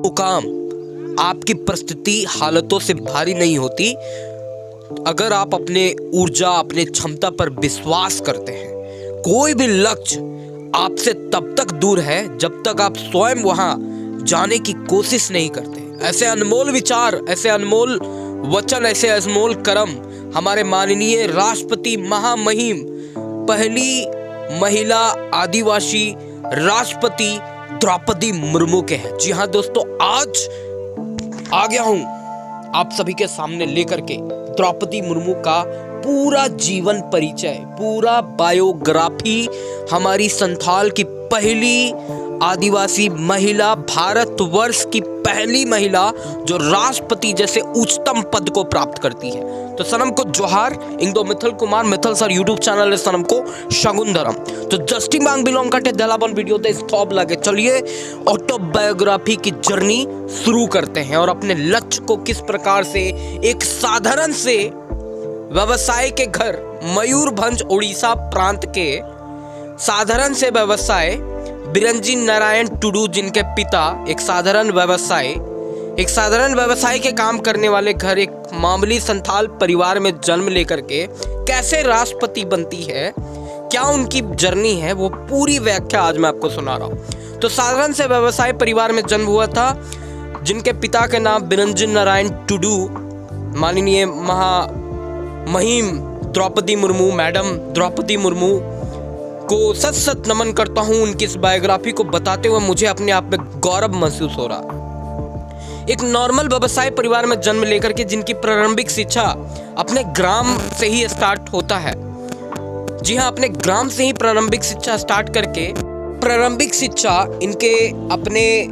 मुकाम आपकी परिस्थिति हालतों से भारी नहीं होती अगर आप अपने ऊर्जा अपने क्षमता पर विश्वास करते हैं। कोई भी लक्ष्य आपसे तब तक दूर है जब तक आप स्वयं वहां जाने की कोशिश नहीं करते। ऐसे अनमोल विचार, ऐसे अनमोल वचन, ऐसे अनमोल कर्म हमारे माननीय राष्ट्रपति महामहिम पहली महिला आदिवासी राष्ट्रपति द्रौपदी मुर्मू के हैं। जी हाँ दोस्तों, आज आ गया हूं आप सभी के सामने लेकर के द्रौपदी मुर्मू का पूरा जीवन परिचय, पूरा बायोग्राफी। हमारी संथाल की पहली आदिवासी महिला, भारतवर्ष की पहली महिला जो राष्ट्रपति जैसे उच्चतम पद को प्राप्त करती है। तो सनम को जोहार। Indo Mithal Kumar Mithal sir YouTube channel है सनम को शगुंधरम। तो जस्टिंग बांग बिलोंग करते दलाबन वीडियो दे स्टॉप लगे। चलिए ऑटोबायोग्राफी की जर्नी शुरू करते हैं और अपने लक्ष्य को किस प्रकार से एक साधारण से व्यवसाय के घर मयूरभंज उड़ीसा प्रांत के साधारण से व्यवसाय बिरंजी नारायण टुडू, जिनके पिता एक साधारण व्यवसाय के काम करने वाले घर एक मामूली संथाल परिवार में जन्म लेकर के कैसे राष्ट्रपति बनती है, क्या उनकी जर्नी है, वो पूरी व्याख्या आज मैं आपको सुना रहा हूँ। तो साधारण से व्यवसाय परिवार में जन्म हुआ था, जिनके पिता के नाम बिरंजी नारायण टुडू, माननीय महामहिम द्रौपदी मुर्मू, मैडम द्रौपदी मुर्मू को सत सत नमन करता हूं। उनकी इस बायोग्राफी को बताते हुए मुझे अपने आप में गौरव महसूस हो रहा। एक नॉर्मल व्यवसाय परिवार में जन्म लेकर के जिनकी प्रारंभिक शिक्षा अपने ग्राम से ही स्टार्ट होता है। जी हां, अपने ग्राम से ही प्रारंभिक शिक्षा स्टार्ट करके प्रारंभिक शिक्षा इनके अपने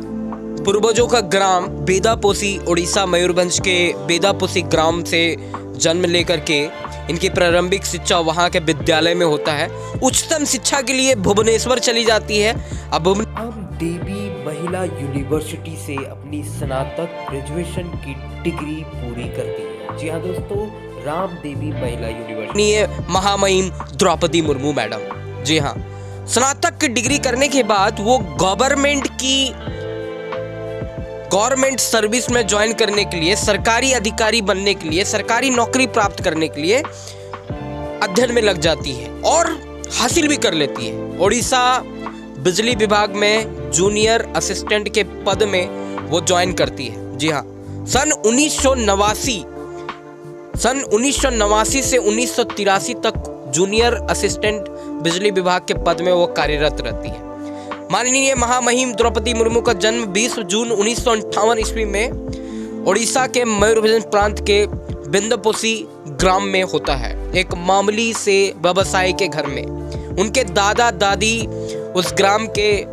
पूर्वजों का ग्राम बेदापोसी, उड़ीसा मयूरभंज के बेदापोसी ग्राम से जन्म लेकर के इनकी प्रारंभिक शिक्षा वहां के विद्यालय में होता है। उच्चतम शिक्षा के लिए भुवनेश्वर चली जाती है। अब देवी महिला यूनिवर्सिटी से अपनी स्नातक ग्रेजुएशन की डिग्री पूरी करती है। जी हाँ दोस्तों, राम देवी महिला यूनिवर्सिटी महामहिम द्रौपदी मुर्मू मैडम। जी हाँ, स्नातक की डिग्री करने के बाद वो गवर्नमेंट सर्विस में ज्वाइन करने के लिए, सरकारी अधिकारी बनने के लिए, सरकारी नौकरी प्राप्त करने के लिए अध्ययन में लग जाती है और हासिल भी कर लेती है। उड़ीसा बिजली विभाग में जूनियर असिस्टेंट के पद में वो ज्वाइन करती है। जी हाँ, सन 1989 से 1983 तक जूनियर असिस्टेंट बिजली विभाग के पद में वो कार्यरत रहती है। माननीय महामहिम द्रौपदी मुर्मू का जन्म 20 जून 1958 ईस्वी में उड़ीसा के मयूरभंज प्रांत के बिंदपोसी ग्राम में होता है, एक मामूली से व्यवसाय के घर में। उनके दादा दादी उस ग्राम के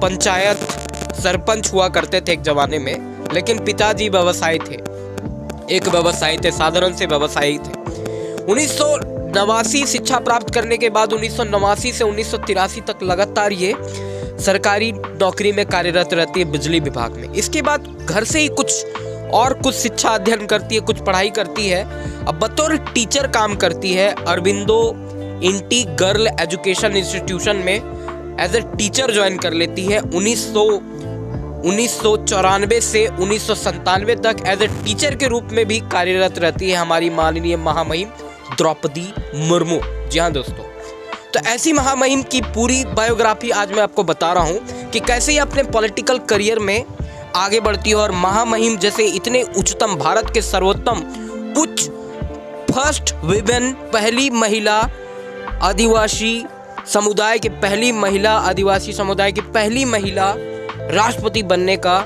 पंचायत सरपंच हुआ करते थे एक जमाने में, लेकिन पिताजी व्यवसायी थे, साधारण से व्यवसायी थे। 1989 शिक्षा प्राप्त करने के बाद 1989 से 1983 तक लगातार ये सरकारी नौकरी में कार्यरत रहती है बिजली विभाग में। इसके बाद घर से ही कुछ शिक्षा अध्ययन करती है, कुछ पढ़ाई करती है। अब बतौर टीचर काम करती है अरविंदो इंटी गर्ल एजुकेशन इंस्टीट्यूशन में एज ए टीचर ज्वाइन कर लेती है। 1994 से 1997 तक एज ए टीचर के रूप में भी कार्यरत रहती है हमारी माननीय महामहिम द्रौपदी मुर्मू। जी हाँ दोस्तों, तो ऐसी महामहिम की पूरी बायोग्राफी आज मैं आपको बता रहा हूँ कि कैसे ये अपने पॉलिटिकल करियर में आगे बढ़ती है और महामहिम जैसे इतने उच्चतम, भारत के सर्वोत्तम उच्च फर्स्ट विमेन, पहली महिला आदिवासी समुदाय की पहली महिला राष्ट्रपति बनने का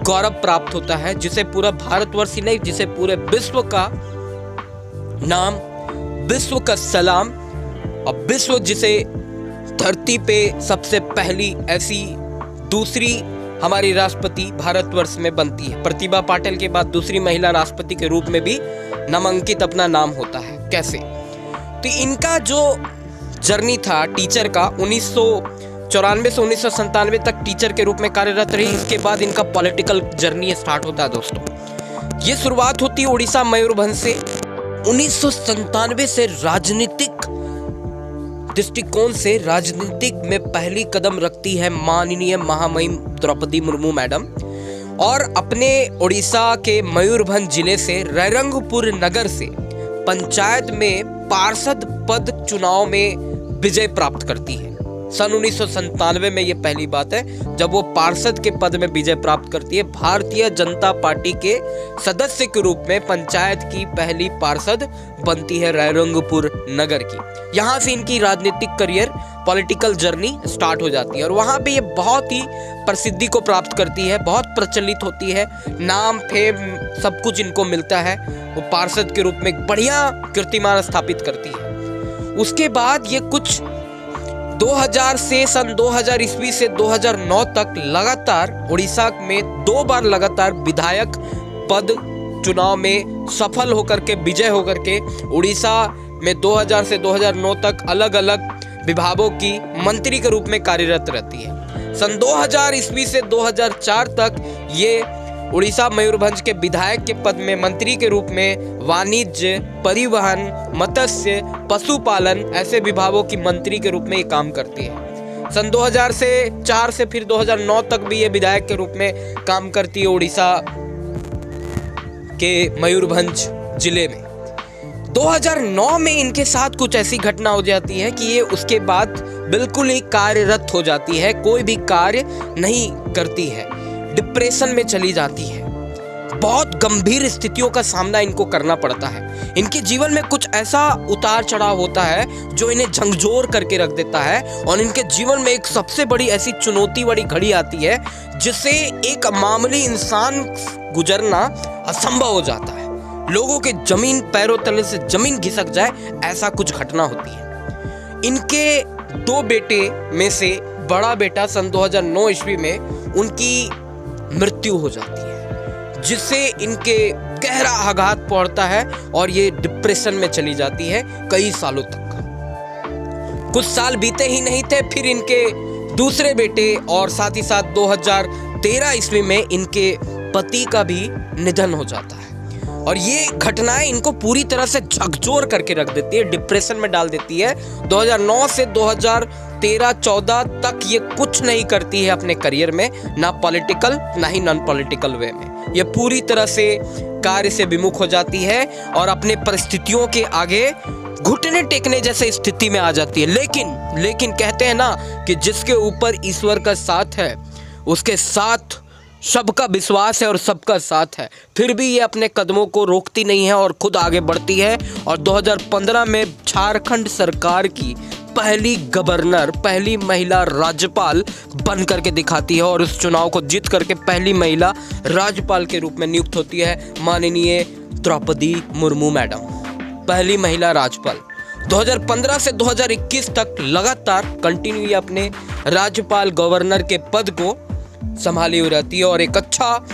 गौरव प्राप्त होता है, जिसे पूरा भारतवर्ष ही नहीं, जिसे पूरे विश्व का नाम, विश्व का सलाम और विश्व जिसे धरती पे सबसे पहली ऐसी दूसरी हमारी राष्ट्रपति भारतवर्ष में बनती है। प्रतिभा पाटिल के बाद दूसरी महिला राष्ट्रपति के रूप में भी नामांकित अपना नाम होता है। कैसे? तो इनका जो जर्नी था टीचर का, 1994 से 1997 तक टीचर के रूप में कार्यरत रही। इसके बाद इनका पॉलिटिकल जर्नी स्टार्ट होता है दोस्तों। ये शुरुआत होती है उड़ीसा मयूरभंज से। 1997 से राजनीतिक दृष्टिकोण से राजनीतिक में पहली कदम रखती है माननीय महामहिम द्रौपदी मुर्मू मैडम। और अपने उड़ीसा के मयूरभंज जिले से रैरंगपुर नगर से पंचायत में पार्षद पद चुनाव में विजय प्राप्त करती है। सन 1997 में ये पहली बात है जब वो पार्षद के पद में विजय प्राप्त करती है। भारतीय जनता पार्टी के सदस्य के रूप में पंचायत की पहली पार्षद बनती है रैरंगपुर नगर की। यहाँ से इनकी राजनीतिक करियर, पॉलिटिकल जर्नी स्टार्ट हो जाती है और वहाँ पे ये बहुत ही प्रसिद्धि को प्राप्त करती है, बहुत प्रचलित होती है, नाम फेम सब कुछ इनको मिलता है। वो पार्षद के रूप में एक बढ़िया कीर्तिमान स्थापित करती है। उसके बाद ये कुछ 2000 से सन 2000 ईस्वी से 2009 तक लगातार उड़ीसा में 2 बार लगातार विधायक पद चुनाव में सफल होकर के, विजय होकर के उड़ीसा में 2000 से 2009 तक अलग अलग विभागों की मंत्री के रूप में कार्यरत रहती है। सन 2000 ईस्वी से 2004 तक ये उड़ीसा मयूरभंज के विधायक के पद में मंत्री के रूप में वाणिज्य, परिवहन, मत्स्य, पशुपालन ऐसे विभागों की मंत्री के रूप में ये काम करती है। सन 2004 से फिर 2009 तक भी ये विधायक के रूप में काम करती है उड़ीसा के मयूरभंज जिले में। 2009 में इनके साथ कुछ ऐसी घटना हो जाती है कि ये उसके बाद बिल्कुल ही कार्यरत हो जाती है, कोई भी कार्य नहीं करती है, डिप्रेशन में चली जाती है। बहुत गंभीर स्थितियों का सामना इनको करना पड़ता है। इनके जीवन में कुछ ऐसा उतार चढ़ाव होता है जो इन्हें झंझोर करके रख देता है और इनके जीवन में एक सबसे बड़ी ऐसी चुनौती वाली घड़ी आती है जिससे एक मामूली इंसान गुजरना असंभव हो जाता है। लोगों के जमीन पैरों तले से जमीन खिसक जाए, ऐसा कुछ घटना होती है। इनके 2 बेटे में से बड़ा बेटा सन 2009 ईस्वी में उनकी मृत्यु हो जाती है जिससे इनके गहरा आघात पहुंचता है और ये डिप्रेशन में चली जाती है कई सालों तक। कुछ साल बीते ही नहीं थे, फिर इनके दूसरे बेटे और साथ ही साथ 2013 ईस्वी में इनके पति का भी निधन हो जाता है और ये घटनाएं इनको पूरी तरह से झकझोर करके रख देती है, डिप्रेशन में डाल देती है। 2009 से 2013-14 तक ये कुछ नहीं करती है अपने करियर में, ना पॉलिटिकल ना ही नॉन पॉलिटिकल वे में। ये पूरी तरह से कार्य से विमुख हो जाती है और अपने परिस्थितियों के आगे घुटने टेकने जैसे स्थिति में आ जाती है। लेकिन कहते हैं ना कि जिसके ऊपर ईश्वर का साथ है उसके साथ सबका विश्वास है और सबका साथ है। फिर भी ये अपने कदमों को रोकती नहीं है और खुद आगे बढ़ती है और 2015 में झारखंड सरकार की पहली गवर्नर, पहली महिला राज्यपाल बन करके दिखाती है और उस चुनाव को जीत करके पहली महिला राज्यपाल के रूप में नियुक्त होती है माननीय द्रौपदी मुर्मू मैडम, पहली महिला राज्यपाल। 2015 से 2021 तक लगातार कंटिन्यू अपने राज्यपाल गवर्नर के पद को संभाली हुई रहती है और एक अच्छा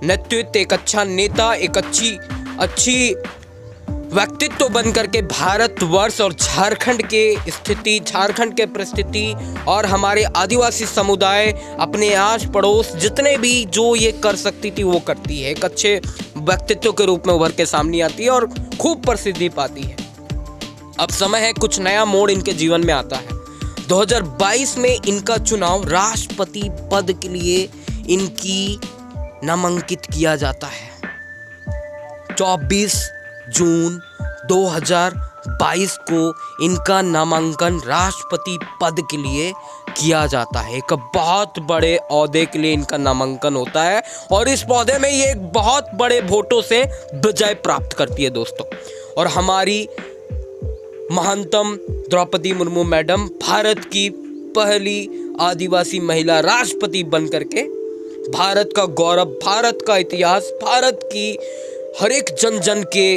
नेतृत्व, एक अच्छा नेता, एक अच्छी व्यक्तित्व बन करके भारतवर्ष और झारखंड के स्थिति, झारखंड के परिस्थिति और हमारे आदिवासी समुदाय, अपने आस पड़ोस जितने भी जो ये कर सकती थी वो करती है। एक अच्छे व्यक्तित्व के रूप में उभर के सामने आती है और खूब प्रसिद्धि पाती है। अब समय है, कुछ नया मोड़ इनके जीवन में आता है। 2022 में इनका चुनाव राष्ट्रपति पद के लिए इनकी नामांकित किया जाता है। 24 जून 2022 को इनका नामांकन राष्ट्रपति पद के लिए किया जाता है। एक बहुत बड़े ओहदे के लिए इनका नामांकन होता है और इस पौधे में ये एक बहुत बड़े वोटों से विजय प्राप्त करती है दोस्तों। और हमारी महंतम द्रौपदी मुर्मू मैडम भारत की पहली आदिवासी महिला राष्ट्रपति बन करके भारत का गौरव, भारत का इतिहास, भारत की हर एक जन जन के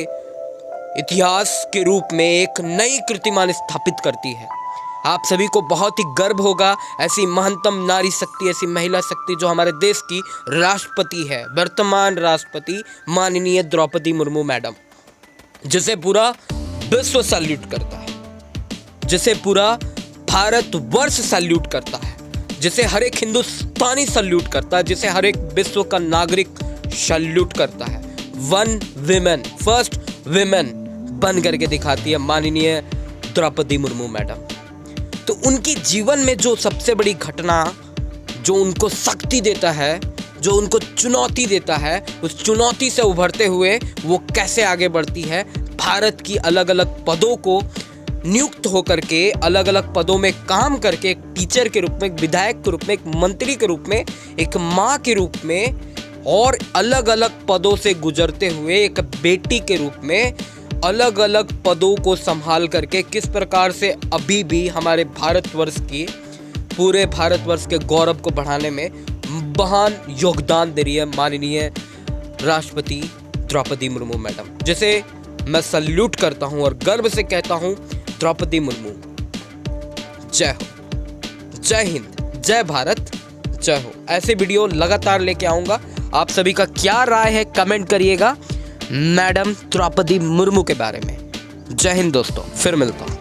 इतिहास के रूप में एक नई कीर्तिमान स्थापित करती है। आप सभी को बहुत ही गर्व होगा ऐसी महंतम नारी शक्ति, ऐसी महिला शक्ति जो हमारे देश की राष्ट्रपति है, वर्तमान राष्ट्रपति माननीय द्रौपदी मुर्मू मैडम, जिसे पूरा विश्व सैल्यूट करता है, जिसे पूरा भारतवर्ष सैल्यूट करता है, जिसे हर एक हिंदुस्तानी सैल्यूट करता है, जिसे हर एक विश्व का नागरिक सैल्यूट करता है। वन विमेन, फर्स्ट विमेन बन करके दिखाती है माननीय द्रौपदी मुर्मू मैडम। तो उनकी जीवन में जो सबसे बड़ी घटना जो उनको शक्ति देता है जो उनको चुनौती देता है, उस चुनौती से उभरते हुए वो कैसे आगे बढ़ती है, भारत की अलग अलग पदों को नियुक्त होकर के, अलग अलग पदों में काम करके, एक टीचर के रूप में, एक विधायक के रूप में, एक मंत्री के रूप में, एक माँ के रूप में, और अलग अलग पदों से गुजरते हुए एक बेटी के रूप में अलग अलग पदों को संभाल करके किस प्रकार से अभी भी हमारे भारतवर्ष की, पूरे भारतवर्ष के गौरव को बढ़ाने में महान योगदान दे रही है माननीय राष्ट्रपति द्रौपदी मुर्मू मैडम, जिसे मैं सल्यूट करता हूं और गर्व से कहता हूं, द्रौपदी मुर्मू जय हो, जय हिंद, जय भारत, जय हो। ऐसे वीडियो लगातार लेके आऊंगा। आप सभी का क्या राय है कमेंट करिएगा मैडम द्रौपदी मुर्मू के बारे में। जय हिंद दोस्तों, फिर मिलता हूं।